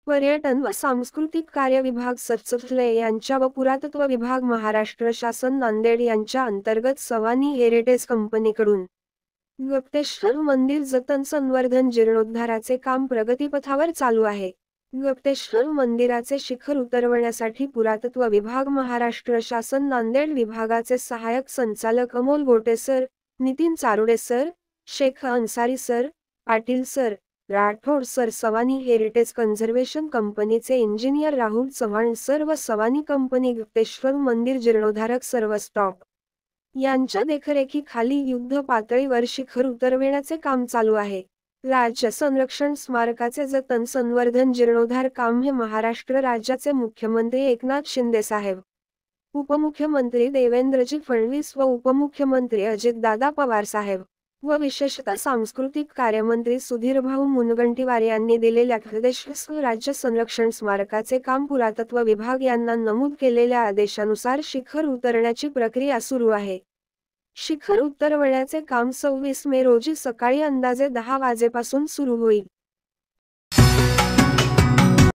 पर्यटन व सांस्कृतिक कार्य विभाग सचखले यांच्या व पुरातत्व विभाग महाराष्ट्र शासन नांदेड यांच्या अंतर्गत सवानी हेरिटेज कंपनीकडून गप्तेश्वर मंदिर जतन संवर्धन जीर्णोद्धाराचे काम प्रगतीपथावर चालू आहे. गप्तेश्वर मंदिराचे शिखर उतरवण्यासाठी पुरातत्व विभाग महाराष्ट्र शासन नांदेड विभागाचे सहाय्यक संचालक Amol Gote sir, Nitin Charude sir, Shaikh Ansari sir, Patil sir, Rathod sir, Sawani heritage conservation कंपनीचे इंजिनियर राहुल चव्हाण सर व सवानी कंपनी गप्तेश्वर मंदिर जीर्णोद्धारक सर्व स्टॉप यांच्या देखरेखीखाली युद्ध पातळीवर शिखर उतरविण्याचे काम चालू आहे. राज्य संरक्षण स्मारकाचे जतन संवर्धन जीर्णोद्धार काम हे महाराष्ट्र राज्याचे मुख्यमंत्री एकनाथ शिंदे साहेब, उपमुख्यमंत्री देवेंद्रजी फडणवीस व उपमुख्यमंत्री अजितदादा पवार साहेब व विशेषतः सांस्कृतिक कार्यमंत्री सुधीरभाऊ मुनगंटीवार यांनी दिलेल्या गप्तेश्वर राज्य संरक्षण स्मारकाचे काम पुरातत्व विभाग यांना नमूद केलेल्या आदेशानुसार शिखर उतरण्याची प्रक्रिया सुरू आहे. शिखर उतरवण्याचे काम 26 मे रोजी सकाळी अंदाजे 10 वाजेपासून सुरू होईल.